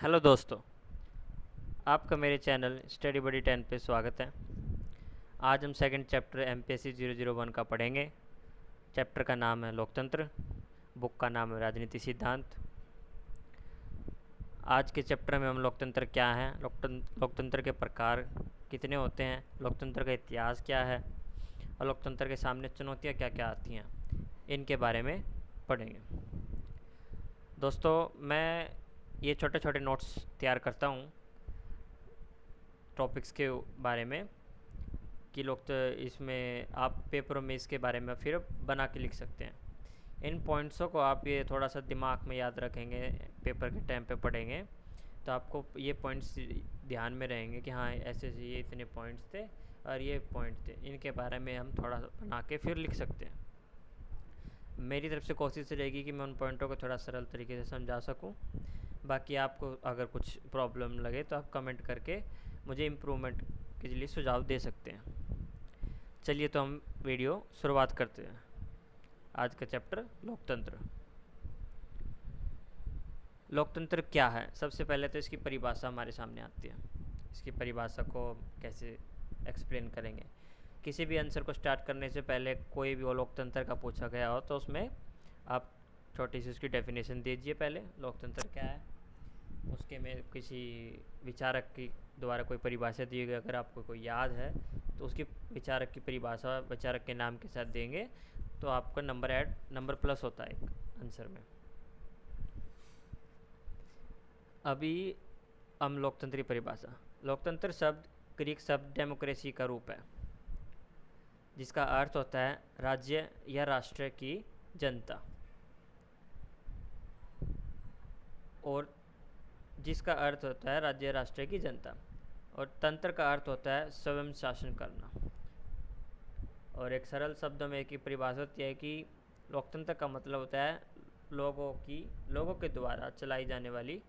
Hello दोस्तों, आपका मेरे चैनल स्टडी बडी 10 पे स्वागत है। आज हम सेकंड चैप्टर MPSC 001 का पढ़ेंगे। चैप्टर का नाम है लोकतंत्र, बुक का नाम है राजनीति सिद्धांत। आज के चैप्टर में हम लोकतंत्र क्या है, लोकतंत्र के प्रकार कितने होते हैं, लोकतंत्र का इतिहास क्या है और लोकतंत्र के सामने चुनौतियाँ क्या क्या आती हैं, इनके बारे में पढ़ेंगे। दोस्तों, मैं ये छोटे छोटे नोट्स तैयार करता हूँ टॉपिक्स के बारे में कि लोग तो इसमें आप पेपरों में इसके बारे में फिर बना के लिख सकते हैं। इन पॉइंट्सों को आप ये थोड़ा सा दिमाग में याद रखेंगे, पेपर के टाइम पे पढ़ेंगे तो आपको ये पॉइंट्स ध्यान में रहेंगे कि हाँ ऐसे ये इतने पॉइंट्स थे और ये पॉइंट थे, इनके बारे में हम थोड़ा बना के फिर लिख सकते हैं। मेरी तरफ से कोशिश रहेगी कि मैं उन पॉइंटों को थोड़ा सरल तरीके से समझा सकूं। बाकी आपको अगर कुछ प्रॉब्लम लगे तो आप कमेंट करके मुझे इम्प्रूवमेंट के लिए सुझाव दे सकते हैं। चलिए तो हम वीडियो शुरुआत करते हैं। आज का चैप्टर लोकतंत्र। लोकतंत्र क्या है? सबसे पहले तो इसकी परिभाषा हमारे सामने आती है। इसकी परिभाषा को कैसे एक्सप्लेन करेंगे? किसी भी आंसर को स्टार्ट करने से पहले कोई भी वो लोकतंत्र का पूछा गया हो तो उसमें आप छोटी सी उसकी डेफिनेशन दीजिए। पहले लोकतंत्र क्या है, उसके में किसी विचारक की द्वारा कोई परिभाषा दी गई, अगर आपको कोई याद है तो उसकी विचारक की परिभाषा विचारक के नाम के साथ देंगे तो आपका नंबर प्लस होता है एक आंसर में। अभी हम लोकतंत्र की परिभाषा। लोकतंत्र शब्द ग्रीक शब्द डेमोक्रेसी का रूप है, जिसका अर्थ होता है राज्य या राष्ट्र की जनता, और जिसका अर्थ होता है राज्य राष्ट्र की जनता, और तंत्र का अर्थ होता है स्वयं शासन करना। और एक सरल शब्दों में एक ही परिभाषा होती है कि लोकतंत्र का मतलब होता है लोगों के द्वारा चलाई जाने वाली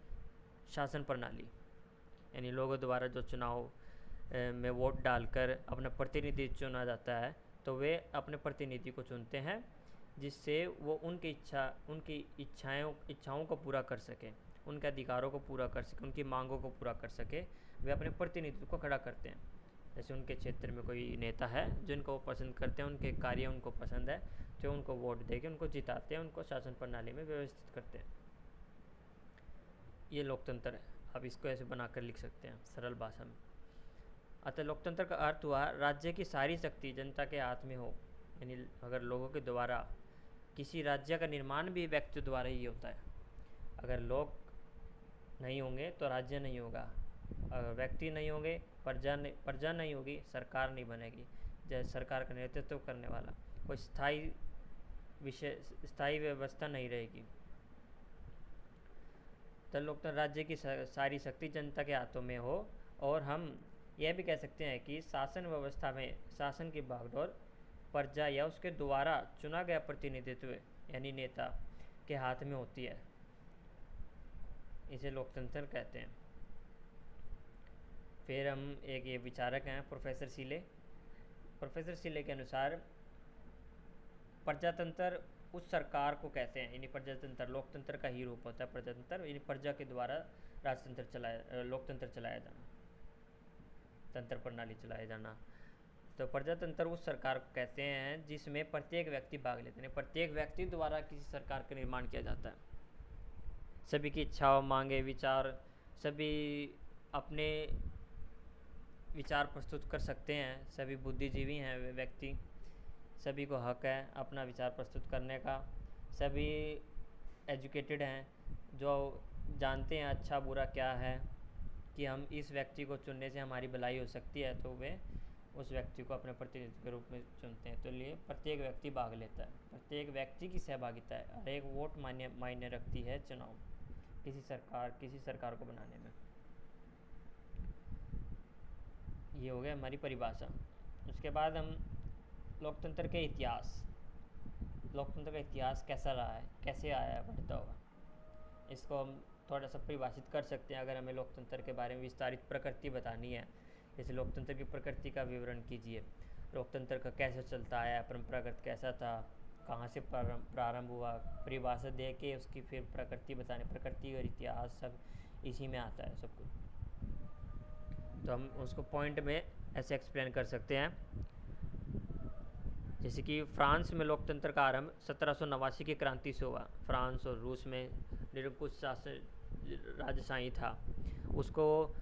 शासन प्रणाली। यानी लोगों द्वारा जो चुनाव में वोट डालकर अपना प्रतिनिधि चुना जाता है, तो वे अपने प्रतिनिधि को चुनते हैं जिससे वो उनकी इच्छाओं को पूरा कर सके, उनके अधिकारों को पूरा कर सके, उनकी मांगों को पूरा कर सके। वे अपने प्रतिनिधित्व को खड़ा करते हैं। जैसे उनके क्षेत्र में कोई नेता है जिनको वो पसंद करते हैं, उनके कार्य उनको पसंद है, तो उनको वोट देके उनको जिताते हैं, उनको शासन प्रणाली में व्यवस्थित करते हैं। ये लोकतंत्र है। आप इसको ऐसे बनाकर लिख सकते हैं सरल भाषा में। अतः लोकतंत्र का अर्थ हुआ राज्य की सारी शक्ति जनता के हाथ में हो। यानी अगर लोगों के द्वारा, किसी राज्य का निर्माण भी व्यक्ति द्वारा ही होता है। अगर लोग नहीं होंगे तो राज्य नहीं होगा, अगर व्यक्ति नहीं होंगे प्रजा नहीं होगी, सरकार नहीं बनेगी। जैसे सरकार का नेतृत्व करने वाला कोई स्थायी व्यवस्था नहीं रहेगी। तो लोकतंत्र राज्य की सारी शक्ति जनता के हाथों में हो, और हम यह भी कह सकते हैं कि शासन व्यवस्था में शासन की बागडोर प्रजा या उसके द्वारा चुना गया प्रतिनिधित्व यानी नेता के हाथ में होती है। इसे लोकतंत्र कहते हैं। फिर हम एक ये विचारक हैं प्रोफेसर सीले के अनुसार प्रजातंत्र उस सरकार को कहते हैं, यानी प्रजातंत्र लोकतंत्र का ही रूप होता है। प्रजातंत्र यानी प्रजा के द्वारा लोकतंत्र चलाया जाना, तंत्र प्रणाली चलाया जाना। तो प्रजातंत्र उस सरकार को कहते हैं जिसमें प्रत्येक व्यक्ति भाग लेते हैं। प्रत्येक व्यक्ति द्वारा किसी सरकार का निर्माण किया जाता है। सभी की इच्छाओं, मांगे, विचार, सभी अपने विचार प्रस्तुत कर सकते हैं। सभी बुद्धिजीवी हैं वे व्यक्ति, सभी को हक है अपना विचार प्रस्तुत करने का। सभी एजुकेटेड हैं, जो जानते हैं अच्छा बुरा क्या है, कि हम इस व्यक्ति को चुनने से हमारी भलाई हो सकती है, तो वे उस व्यक्ति को अपने प्रतिनिधि के रूप में चुनते हैं। तो लिए प्रत्येक व्यक्ति भाग लेता है, प्रत्येक व्यक्ति की सहभागिता है। हर एक वोट मायने रखती है चुनाव किसी सरकार को बनाने में। ये हो गया हमारी परिभाषा। उसके बाद हम लोकतंत्र के इतिहास। लोकतंत्र का इतिहास कैसा रहा है, कैसे आया है, बढ़ता हुआ, इसको हम थोड़ा सा परिभाषित कर सकते हैं। अगर हमें लोकतंत्र के बारे में विस्तारित प्रकृति बतानी है, जैसे लोकतंत्र की प्रकृति का विवरण कीजिए, लोकतंत्र का कैसे चलता आया, परंपरागत कैसा था, कहाँ से प्रारंभ हुआ, परिभाषा दे के उसकी फिर प्रकृति बताने, प्रकृति और इतिहास सब इसी में आता है सब कुछ। तो हम उसको पॉइंट में ऐसे एक्सप्लेन कर सकते हैं, जैसे कि फ्रांस में लोकतंत्र का आरंभ 1789 की क्रांति से हुआ। फ्रांस और रूस में निरंकुश शासन राजशाही था, उसको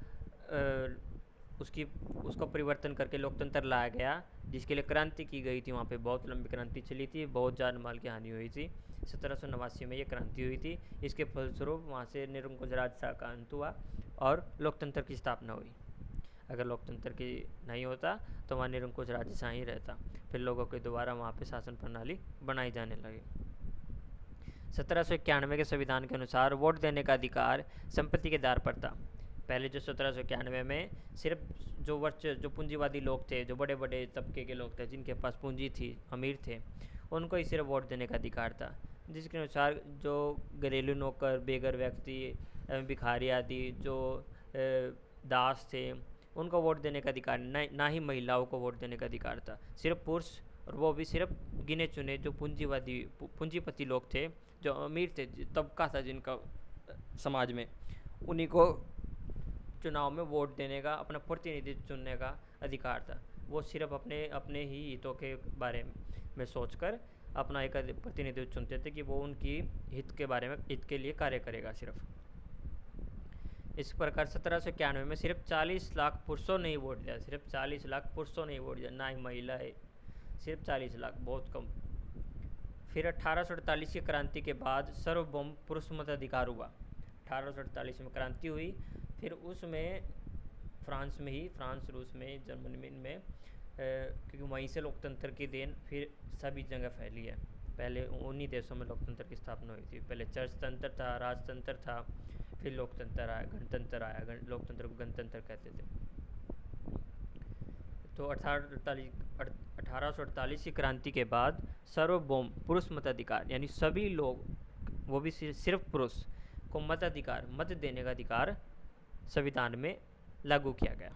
उसको परिवर्तन करके लोकतंत्र लाया गया, जिसके लिए क्रांति की गई थी। वहाँ पे बहुत लंबी क्रांति चली थी, बहुत जान माल की हानि हुई थी। 1789 में ये क्रांति हुई थी। इसके फलस्वरूप वहाँ से निरंकुश राजशाही का अंत हुआ और लोकतंत्र की स्थापना हुई। अगर लोकतंत्र की नहीं होता तो वहाँ निरंकुश राजशाही रहता, फिर लोगों के द्वारा वहाँ पे शासन प्रणाली बनाई जाने लगी। 1791 के संविधान के अनुसार वोट देने का अधिकार संपत्ति के आधार पर था। पहले जो 1791 में सिर्फ जो पूंजीवादी लोग थे, जो बड़े बड़े तबके के लोग थे, जिनके पास पूंजी थी, अमीर थे, उनको ही सिर्फ वोट देने का अधिकार था, जिसके अनुसार जो घरेलू नौकर, बेघर व्यक्ति एवं भिखारी आदि जो दास थे, उनको वोट देने का अधिकार ना ही महिलाओं को वोट देने का अधिकार था। सिर्फ पुरुष, और वो भी सिर्फ गिने चुने जो पूंजीपति लोग थे, जो अमीर थे, तबका था जिनका समाज में, उन्हीं को चुनाव में वोट देने का, अपना प्रतिनिधित्व चुनने का अधिकार था। वो सिर्फ अपने ही हितों के बारे में सोचकर अपना एक प्रतिनिधित्व चुनते थे कि वो उनकी हित के लिए कार्य करेगा सिर्फ। इस प्रकार 1791 में सिर्फ 40 लाख पुरुषों ने ही वोट दिया, सिर्फ 40 लाख पुरुषों ने ही वोट दिया, ना ही महिलाएं, सिर्फ 40 लाख, बहुत कम। फिर 1848 की क्रांति के बाद सार्वभौम पुरुष मताधिकार हुआ। 1848 में क्रांति हुई, फिर उसमें फ्रांस, रूस में, जर्मनी में, क्योंकि वहीं से लोकतंत्र की देन फिर सभी जगह फैली है। पहले उन्हीं देशों में लोकतंत्र की स्थापना हुई थी। पहले चर्च तंत्र था, राजतंत्र था, फिर लोकतंत्र आया, गणतंत्र आया। लोकतंत्र को गणतंत्र कहते थे। तो 1848 की क्रांति के बाद सार्वभौम पुरुष मताधिकार, यानी सभी लोग, वो भी सिर्फ पुरुष को मताधिकार, मत देने का अधिकार संविधान में लागू किया गया।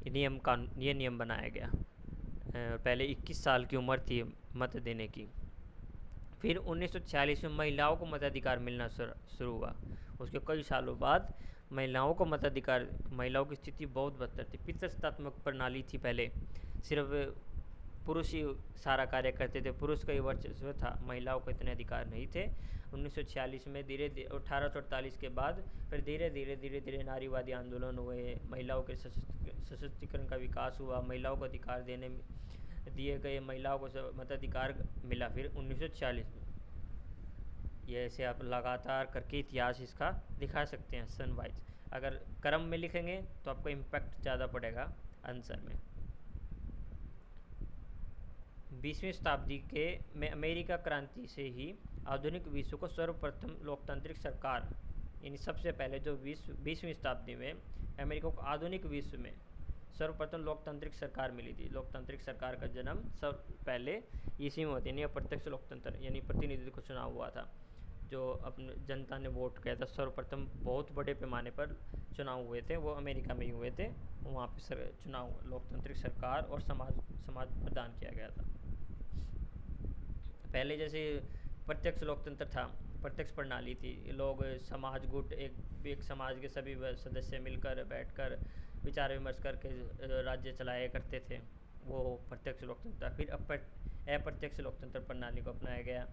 ये नियम बनाया गया। पहले 21 साल की उम्र थी मत देने की। फिर 1946 में महिलाओं को मताधिकार मिलना शुरू हुआ। उसके कई सालों बाद महिलाओं की स्थिति बहुत बदतर थी। पितृसत्तात्मक प्रणाली थी पहले, सिर्फ पुरुष ही सारा कार्य करते थे, पुरुष का ही वर्चस्व था, महिलाओं को इतने अधिकार नहीं थे। 1946 में 1848 के बाद फिर धीरे धीरे नारीवादी आंदोलन हुए, महिलाओं के सशक्तिकरण का विकास हुआ, महिलाओं को अधिकार दिए गए, महिलाओं को मताधिकार मिला। फिर 1946 में ये ऐसे आप लगातार करके इतिहास इसका दिखा सकते हैं सन वाइज। अगर क्रम में लिखेंगे तो आपको इम्पैक्ट ज़्यादा पड़ेगा आंसर में। 20वीं शताब्दी में अमेरिका क्रांति से ही आधुनिक विश्व को सर्वप्रथम लोकतांत्रिक सरकार, यानी सबसे पहले जो 20वीं शताब्दी में अमेरिका को आधुनिक विश्व में सर्वप्रथम लोकतांत्रिक सरकार मिली थी। लोकतांत्रिक सरकार का जन्म सब पहले इसी में होती है, अप्रत्यक्ष लोकतंत्र, यानी प्रतिनिधित्व को चुनाव हुआ था, जो अपने जनता ने वोट किया था। सर्वप्रथम बहुत बड़े पैमाने पर चुनाव हुए थे, वो अमेरिका में ही हुए थे। वहाँ पे चुनाव, लोकतांत्रिक सरकार और समाज प्रदान किया गया था। पहले जैसे प्रत्यक्ष लोकतंत्र था, प्रत्यक्ष प्रणाली थी, लोग समाज गुट, एक समाज के सभी सदस्य मिलकर बैठकर विचार विमर्श करके राज्य चलाया करते थे, वो प्रत्यक्ष लोकतंत्र। फिर अप्रत्यक्ष लोकतंत्र प्रणाली को अपनाया गया।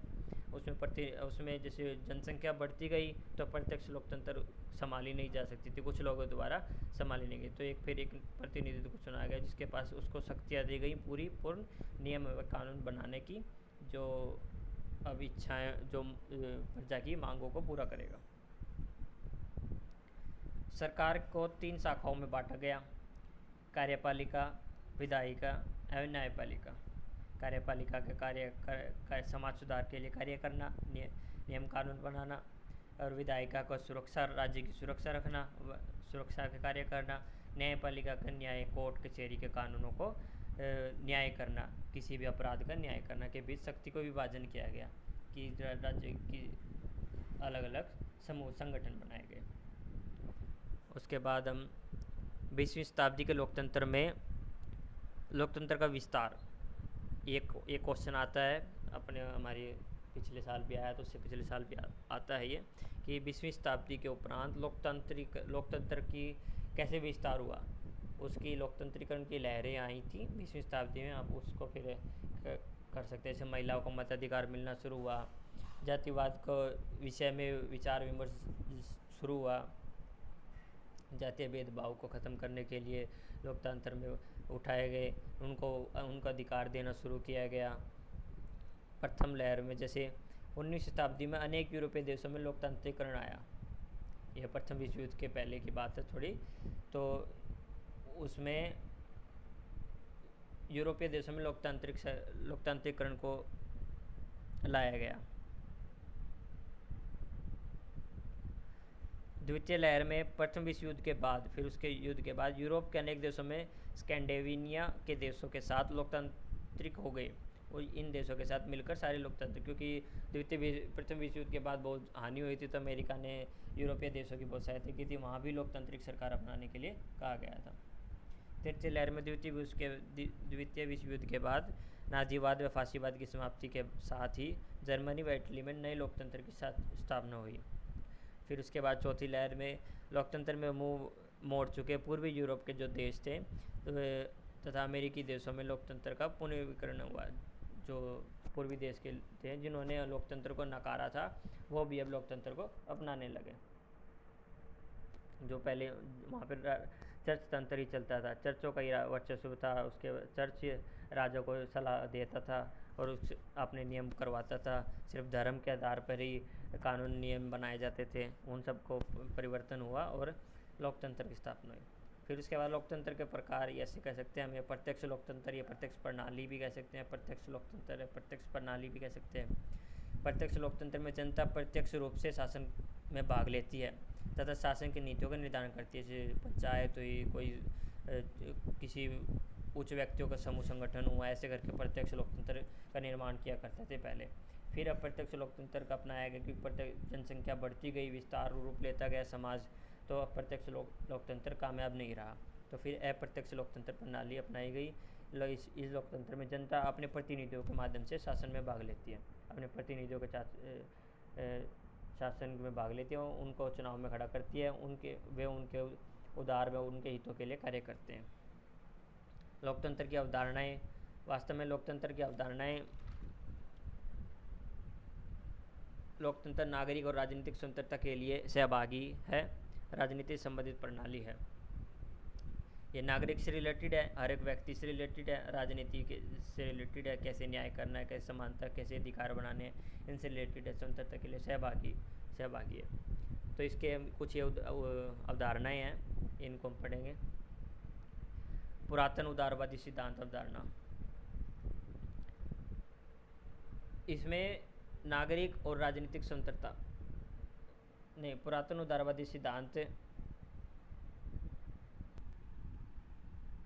उसमें जैसे जनसंख्या बढ़ती गई तो प्रत्यक्ष लोकतंत्र संभाली नहीं जा सकती थी, कुछ लोगों द्वारा संभाली नहीं गई, तो एक प्रतिनिधित्व को चुना गया, जिसके पास उसको शक्तियाँ दी गई पूर्ण नियम व कानून बनाने की, जो अब इच्छाएँ, जो प्रजा की मांगों को पूरा करेगा। सरकार को 3 शाखाओं में बांटा गया: कार्यपालिका, विधायिका एवं न्यायपालिका। कार्यपालिका के कार्य समाज सुधार के लिए कार्य करना, नियम कानून बनाना, और विधायिका को राज्य की सुरक्षा रखना, सुरक्षा के कार्य करना। न्यायपालिका का न्याय, कोर्ट कचहरी के कानूनों को न्याय करना, किसी भी अपराध का न्याय करना के बीच शक्ति को विभाजन किया गया कि राज्य की अलग अलग समूह संगठन बनाए गए। उसके बाद हम 20वीं शताब्दी के लोकतंत्र में लोकतंत्र का विस्तार, एक क्वेश्चन आता है अपने हमारी पिछले साल भी आया, तो उससे पिछले साल भी आता है ये, कि 20वीं शताब्दी के उपरांत लोकतंत्र की कैसे विस्तार हुआ, उसकी लोकतंत्रीकरण की लहरें आई थी 20वीं शताब्दी में। आप उसको फिर कर सकते हैं। जैसे महिलाओं को मताधिकार मिलना शुरू हुआ, जातिवाद को विषय में विचार विमर्श शुरू हुआ, जातीय भेदभाव को ख़त्म करने के लिए लोकतंत्र में उठाए गए, उनको अधिकार देना शुरू किया गया। प्रथम लहर में जैसे 19वीं शताब्दी में अनेक यूरोपीय देशों में लोकतांत्रिकरण आया। यह प्रथम विश्व युद्ध के पहले की बात है थोड़ी। तो उसमें यूरोपीय देशों में लोकतांत्रिकरण को लाया गया। द्वितीय लहर में प्रथम विश्व युद्ध के बाद, फिर उसके युद्ध के बाद यूरोप के अनेक देशों में स्कैंडिनेविया के देशों के साथ लोकतांत्रिक हो गए, और इन देशों के साथ मिलकर सारे लोकतंत्र, क्योंकि प्रथम विश्व युद्ध के बाद बहुत हानि हुई थी, तो अमेरिका ने यूरोपीय देशों की बहुत सहायता की थी, वहाँ भी लोकतांत्रिक सरकार अपनाने के लिए कहा गया था। तृतीय लहर में द्वितीय विश्व युद्ध के बाद नाजीवाद व फांसीवाद की समाप्ति के साथ ही जर्मनी व इटली में नए लोकतंत्र की स्थापना हुई। फिर उसके बाद चौथी लहर में लोकतंत्र में मुंह मोड़ चुके पूर्वी यूरोप के जो देश थे तथा अमेरिकी देशों में लोकतंत्र का पुनर्विकरण हुआ। जो पूर्वी देश के थे जिन्होंने लोकतंत्र को नकारा था, वो भी अब लोकतंत्र को अपनाने लगे। जो पहले वहाँ पर चर्च तंत्र ही चलता था, चर्चों का ही वर्चस्व था, उसके चर्च राजा को सलाह देता था और उस अपने नियम करवाता था, सिर्फ धर्म के आधार पर ही कानून नियम बनाए जाते थे। उन सबको परिवर्तन हुआ और लोकतंत्र की स्थापना हुई। फिर उसके बाद लोकतंत्र के प्रकार ऐसे कह सकते हैं हम, ये प्रत्यक्ष लोकतंत्र, ये प्रत्यक्ष प्रणाली भी कह सकते हैं, प्रत्यक्ष लोकतंत्र, प्रत्यक्ष प्रणाली भी कह सकते हैं। प्रत्यक्ष लोकतंत्र में जनता प्रत्यक्ष रूप से शासन में भाग लेती है तथा शासन की नीतियों का निर्धारण करती है। जैसे पंचायत हुई, कोई किसी उच्च व्यक्तियों का समूह संगठन हुआ, ऐसे करके प्रत्यक्ष लोकतंत्र का निर्माण किया करते थे पहले। फिर अप्रत्यक्ष लोकतंत्र का अपनाया गया, क्योंकि जनसंख्या बढ़ती गई, विस्तार रूप लेता गया समाज, तो अप्रत्यक्ष लोकतंत्र कामयाब नहीं रहा। तो फिर अप्रत्यक्ष लोकतंत्र प्रणाली अपनाई गई। इस लोकतंत्र में जनता अपने प्रतिनिधियों के माध्यम से शासन में भाग लेती है, अपने प्रतिनिधियों के शासन में भाग लेती है, उनको चुनाव में खड़ा करती है, वे उनके उदार में उनके हितों के लिए कार्य करते हैं। लोकतंत्र की अवधारणाएं, वास्तव में लोकतंत्र की अवधारणाएं, लोकतंत्र नागरिक और राजनीतिक स्वतंत्रता के लिए सहभागी है, राजनीति संबंधित प्रणाली है। ये नागरिक से रिलेटेड है, हर एक व्यक्ति से रिलेटेड है, राजनीति से रिलेटेड है, कैसे न्याय करना है, कैसे समानता, कैसे अधिकार बनाने हैं, इनसे रिलेटेड है, स्वतंत्रता के लिए सहभागी है। तो इसके कुछ ये अवधारणाएँ हैं, इनको हम पढ़ेंगे। पुरातन उदारवादी सिद्धांत अवधारणा, इसमें नागरिक और राजनीतिक स्वतंत्रता नहीं, पुरातन उदारवादी सिद्धांत,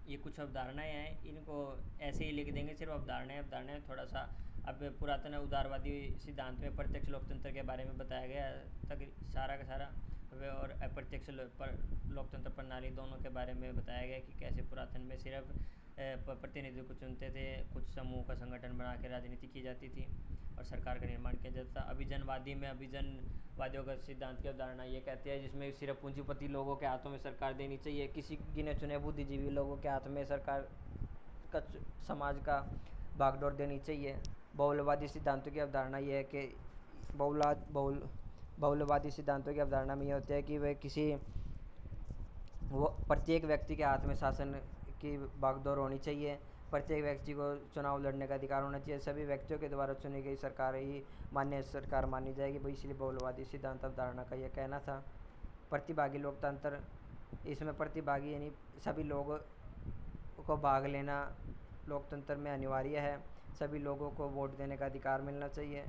ये कुछ अवधारणाएं हैं, इनको ऐसे ही लिख देंगे, सिर्फ अवधारणाएं थोड़ा सा। अब पुरातन उदारवादी सिद्धांत में प्रत्यक्ष लोकतंत्र के बारे में बताया गया तक सारा का सारा, और अप्रत्यक्ष लोकतंत्र प्रणाली दोनों के बारे में बताया गया कि कैसे पुरातन में सिर्फ प्रतिनिधियों को चुनते थे, कुछ समूह का संगठन बना के राजनीति की जाती थी और सरकार का निर्माण किया जाता था। अभिजनवादियों का सिद्धांत की अवधारणा ये कहती है, जिसमें सिर्फ पूंजीपति लोगों के हाथों में सरकार देनी चाहिए, किसी गिने चुने बुद्धिजीवी लोगों के हाथ में सरकार का, समाज का बागडोर देनी चाहिए। बहुलवादी सिद्धांतों की अवधारणा ये है कि बहुलवादी सिद्धांतों की अवधारणा में ये होता है कि वह प्रत्येक व्यक्ति के हाथ में शासन की बागडोर होनी चाहिए, प्रत्येक व्यक्ति को चुनाव लड़ने का अधिकार होना चाहिए, सभी व्यक्तियों के द्वारा चुनी गई सरकार ही मान्य सरकार मानी जाएगी। भाई इसलिए बहुलवादी सिद्धांत अवधारणा का यह कहना था। प्रतिभागी लोकतंत्र, इसमें प्रतिभागी यानी सभी लोगों को भाग लेना लोकतंत्र में अनिवार्य है, सभी लोगों को वोट देने का अधिकार मिलना चाहिए,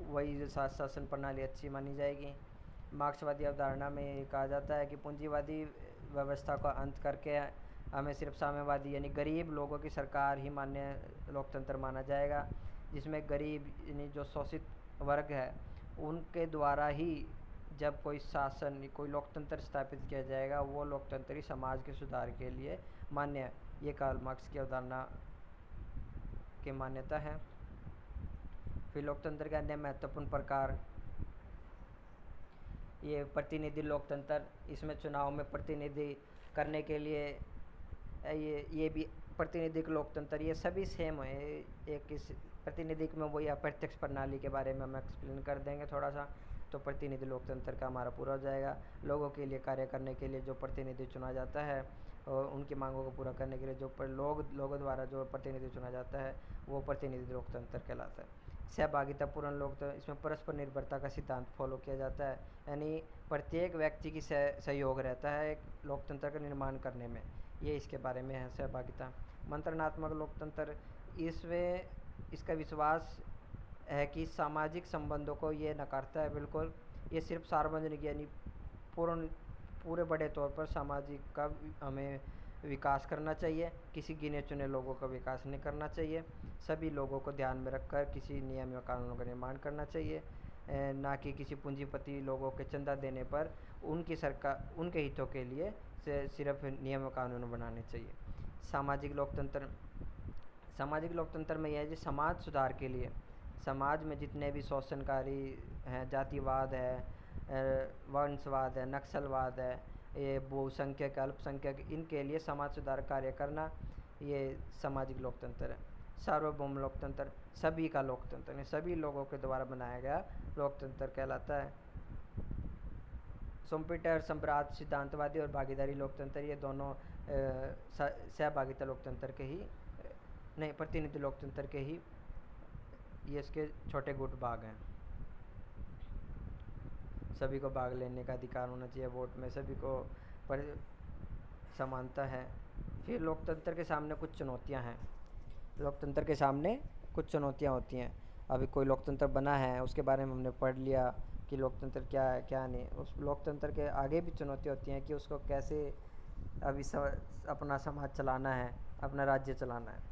वही शासन प्रणाली अच्छी मानी जाएगी। मार्क्सवादी अवधारणा में कहा जाता है कि पूंजीवादी व्यवस्था का अंत करके हमें सिर्फ साम्यवादी यानी गरीब लोगों की सरकार ही मान्य लोकतंत्र माना जाएगा, जिसमें गरीब यानी जो शोषित वर्ग है उनके द्वारा ही जब कोई शासन, कोई लोकतंत्र स्थापित किया जाएगा, वो लोकतंत्र ही समाज के सुधार के लिए मान्य है। ये कार्ल मार्क्स की अवधारणा की मान्यता है। फिर लोकतंत्र के अन्य महत्वपूर्ण प्रकार, ये प्रतिनिधि लोकतंत्र, इसमें चुनाव में प्रतिनिधि करने के लिए ये भी प्रतिनिधिक लोकतंत्र, ये सभी सेम है। एक इस प्रतिनिधिक में वही अप्रत्यक्ष प्रणाली के बारे में हम एक्सप्लेन कर देंगे थोड़ा सा, तो प्रतिनिधि लोकतंत्र का हमारा पूरा हो जाएगा। लोगों के लिए कार्य करने के लिए जो प्रतिनिधि चुना जाता है और उनकी मांगों को पूरा करने के लिए जो लोगों द्वारा जो प्रतिनिधि चुना जाता है वो प्रतिनिधि लोकतंत्र कहलाता है। सहभागितापूर्ण लोकतंत्र, इसमें परस्पर निर्भरता का सिद्धांत फॉलो किया जाता है, यानी प्रत्येक व्यक्ति की सहयोग रहता है एक लोकतंत्र का निर्माण करने में, ये इसके बारे में है सहभागिता। मंत्रणात्मक लोकतंत्र, इसमें इसका विश्वास है कि सामाजिक संबंधों को ये नकारता है बिल्कुल, ये सिर्फ सार्वजनिक यानी पूरे बड़े तौर पर सामाजिक का हमें विकास करना चाहिए, किसी गिने चुने लोगों का विकास नहीं करना चाहिए। सभी लोगों को ध्यान में रखकर किसी नियम या कानूनों का निर्माण करना चाहिए, ना कि किसी पूंजीपति लोगों के चंदा देने पर उनकी सरकार उनके हितों के लिए सिर्फ नियम कानून बनाने चाहिए। सामाजिक लोकतंत्र में यह है जी समाज सुधार के लिए, समाज में जितने भी शोषणकारी हैं, जातिवाद है, वंशवाद है, नक्सलवाद है, ये बहुसंख्यक अल्पसंख्यक, इनके लिए समाज सुधार कार्य करना, ये सामाजिक लोकतंत्र है। सार्वभौम लोकतंत्र, सभी का लोकतंत्र है, सभी लोगों के द्वारा बनाया गया लोकतंत्र कहलाता है। सुम्पीटर संप्रात सिद्धांतवादी और भागीदारी लोकतंत्र, ये दोनों सहभागिता लोकतंत्र के ही नहीं, प्रतिनिधि लोकतंत्र के ही ये इसके छोटे गुट भाग हैं। सभी को भाग लेने का अधिकार होना चाहिए वोट में, सभी को समानता है। फिर लोकतंत्र के सामने कुछ चुनौतियां हैं, लोकतंत्र के सामने कुछ चुनौतियां होती हैं। अभी कोई लोकतंत्र बना है उसके बारे में हमने पढ़ लिया कि लोकतंत्र क्या है क्या नहीं। उस लोकतंत्र के आगे भी चुनौतियाँ होती हैं कि उसको कैसे अभी अपना समाज चलाना है, अपना राज्य चलाना है।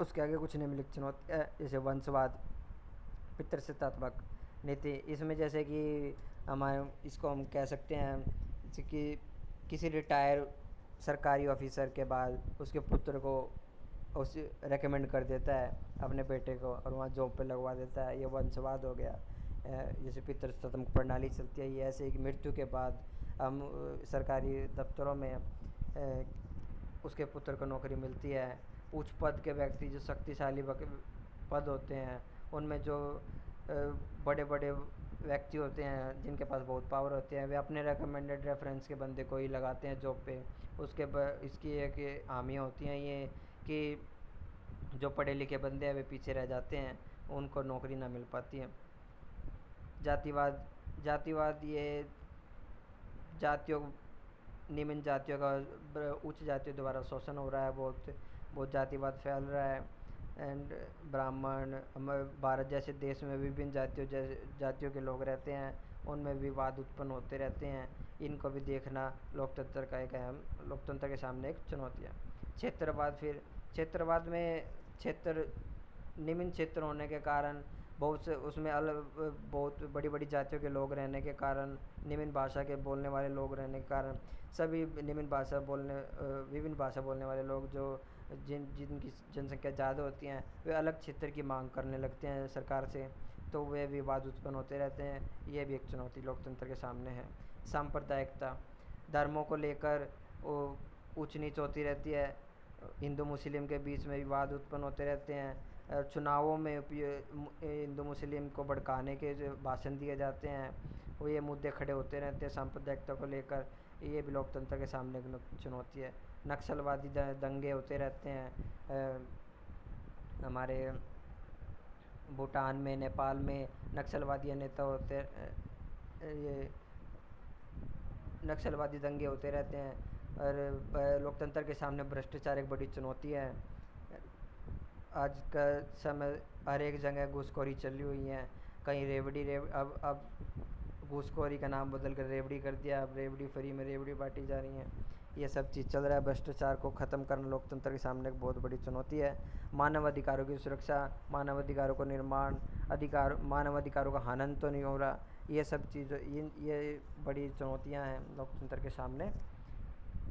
उसके आगे कुछ निम्नलिखित चुनौती है, जैसे वंशवाद, पितृसत्तात्मक नीति, इसमें जैसे कि हमारे इसको हम कह सकते हैं जैसे कि किसी रिटायर सरकारी ऑफिसर के बाद उसके पुत्र को उस रेकमेंड कर देता है अपने बेटे को और वहाँ जॉब पे लगवा देता है, ये वंशवाद हो गया। जैसे पितृसत्तात्मक प्रणाली चलती है, ये ऐसे ही मृत्यु के बाद हम सरकारी दफ्तरों में उसके पुत्र को नौकरी मिलती है। उच्च पद के व्यक्ति जो शक्तिशाली पद होते हैं उनमें जो बड़े बड़े व्यक्ति होते हैं जिनके पास बहुत पावर होते हैं, वे अपने रेकमेंडेड रेफरेंस के बंदे को ही लगाते हैं जॉब पे। उसके इसकी एक हामियाँ होती हैं ये कि जो पढ़े लिखे बंदे हैं वे पीछे रह जाते हैं, उनको नौकरी ना मिल पाती है। जातिवाद ये जातियों, निम्न जातियों का उच्च जातियों द्वारा शोषण हो रहा है, बहुत जातिवाद फैल रहा है। एंड ब्राह्मण, भारत जैसे देश में विभिन्न जातियों के लोग रहते हैं, उनमें विवाद उत्पन्न होते रहते हैं, इनको भी देखना लोकतंत्र का एक अहम, लोकतंत्र के सामने एक चुनौती है। क्षेत्रवाद, फिर क्षेत्रवाद में निम्न क्षेत्र होने के कारण बहुत से उसमें बहुत बड़ी बड़ी जातियों के लोग रहने के कारण, निम्न भाषा के बोलने वाले लोग रहने के कारण सभी विभिन्न भाषा बोलने वाले लोग जो जिनकी जनसंख्या ज़्यादा होती हैं वे अलग क्षेत्र की मांग करने लगते हैं सरकार से, तो वे विवाद उत्पन्न होते रहते हैं। ये भी एक चुनौती लोकतंत्र के सामने है। सांप्रदायिकता, धर्मों को लेकर ऊंच नीच होती रहती है, हिंदू मुस्लिम के बीच में विवाद उत्पन्न होते रहते हैं, चुनावों में हिंदू मुस्लिम को भड़काने के जो भाषण दिए जाते हैं वो ये मुद्दे खड़े होते रहते हैं सांप्रदायिकता को लेकर, ये भी लोकतंत्र के सामने एक चुनौती है। नक्सलवादी दंगे होते रहते हैं, हमारे भूटान में, नेपाल में नक्सलवादी नेता होते, ये नक्सलवादी दंगे होते रहते हैं। और लोकतंत्र के सामने भ्रष्टाचार एक बड़ी चुनौती है। आज का समय हर एक जगह घूसखोरी चली हुई है, कहीं अब घूसखोरी का नाम बदल कर रेवड़ी कर दिया, अब रेवड़ी फ्री में रेवड़ी बांटी जा रही हैं, ये सब चीज़ चल रहा है। भ्रष्टाचार को ख़त्म करना लोकतंत्र के सामने एक बहुत बड़ी चुनौती है। मानव अधिकारों की सुरक्षा, मानव अधिकारों को निर्माण, मानव अधिकारों का हनन तो नहीं हो रहा, ये सब चीज़ ये बड़ी चुनौतियां हैं लोकतंत्र के सामने।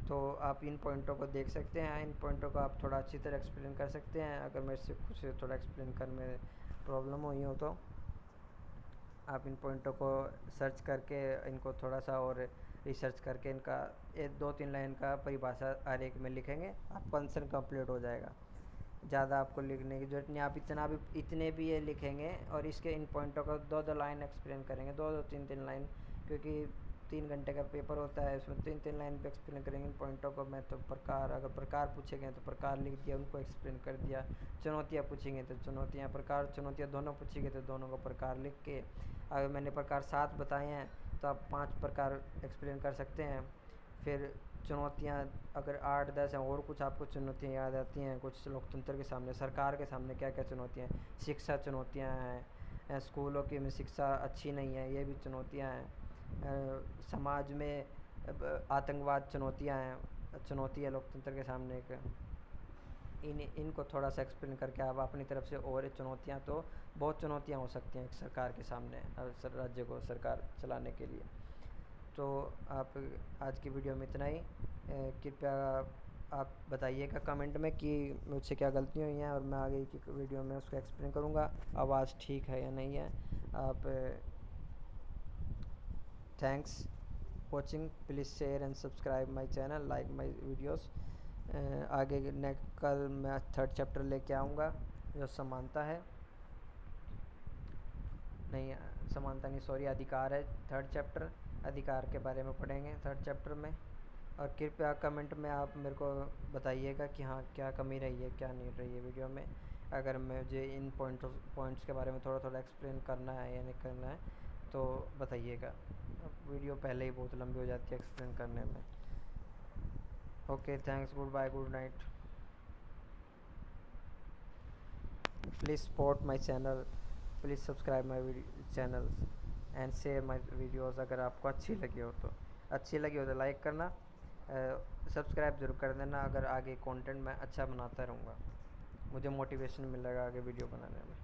तो आप इन पॉइंटों को देख सकते हैं, इन पॉइंटों को आप थोड़ा अच्छी तरह एक्सप्लेन कर सकते हैं। अगर मेरे से कुछ थोड़ा एक्सप्लेन कर में प्रॉब्लम हुई हो तो आप इन पॉइंटों को सर्च करके इनको थोड़ा सा और रिसर्च करके इनका एक 2-3 लाइन का परिभाषा हर एक में लिखेंगे, आपका आंसर कंप्लीट हो जाएगा। ज़्यादा आपको लिखने की ज़रूरत नहीं, आप इतने भी ये लिखेंगे और इसके इन पॉइंटों को 2-2 लाइन एक्सप्लेन करेंगे, 2-2 3-3 लाइन, क्योंकि 3 घंटे का पेपर होता है, इसमें 3-3 लाइन पे एक्सप्लेन करेंगे इन पॉइंटों को। मैं तो प्रकार, अगर प्रकार पूछे गए तो प्रकार लिख दिया, उनको एक्सप्लेन कर दिया। चुनौतियाँ पूछेंगे तो चुनौतियाँ, प्रकार चुनौतियाँ दोनों पूछेंगे तो दोनों का प्रकार लिख के, अगर मैंने प्रकार 7 बताए हैं तो आप 5 प्रकार एक्सप्लेन कर सकते हैं। फिर चुनौतियाँ अगर 8-10 हैं, और कुछ आपको चुनौतियाँ याद आती हैं कुछ लोकतंत्र के सामने, सरकार के सामने क्या क्या चुनौतियाँ हैं, शिक्षा चुनौतियाँ हैं, स्कूलों की में शिक्षा अच्छी नहीं है, ये भी चुनौतियाँ हैं, समाज में आतंकवाद चुनौतियाँ हैं, चुनौती है लोकतंत्र के सामने एक। इनको थोड़ा सा एक्सप्लेन करके आप अपनी तरफ से, और चुनौतियाँ तो बहुत चुनौतियाँ हो सकती हैं एक सरकार के सामने, राज्य को सरकार चलाने के लिए। तो आप आज की वीडियो में इतना ही। कृपया आप बताइएगा कमेंट में कि मुझसे क्या गलतियाँ हुई हैं, और मैं आगे की वीडियो में उसको एक्सप्लेन करूँगा आवाज़ ठीक है या नहीं है। आप thanks watching, please share and subscribe my channel, like my videos. आगे कल मैं 3rd चैप्टर लेके आऊँगा जो समानता है, नहीं समानता नहीं सॉरी, अधिकार है 3rd चैप्टर, अधिकार के बारे में पढ़ेंगे 3rd चैप्टर में। और कृपया कमेंट में आप मेरे को बताइएगा कि हाँ क्या कमी रही है क्या नहीं रही है वीडियो में। अगर मुझे इन पॉइंट्स के बारे में थोड़ा थोड़ा एक्सप्लेन करना है या नहीं करना है तो बताइएगा, वीडियो पहले ही बहुत लंबी हो जाती है एक्सप्लेन करने में। Okay thanks, goodbye, good night. Please support my channel, please subscribe my channel and share my videos. अगर आपको अच्छी लगी हो तो लाइक करना, सब्सक्राइब जरूर कर देना। अगर आगे कंटेंट मैं अच्छा बनाता रहूँगा, मुझे मोटिवेशन मिलेगा आगे वीडियो बनाने में।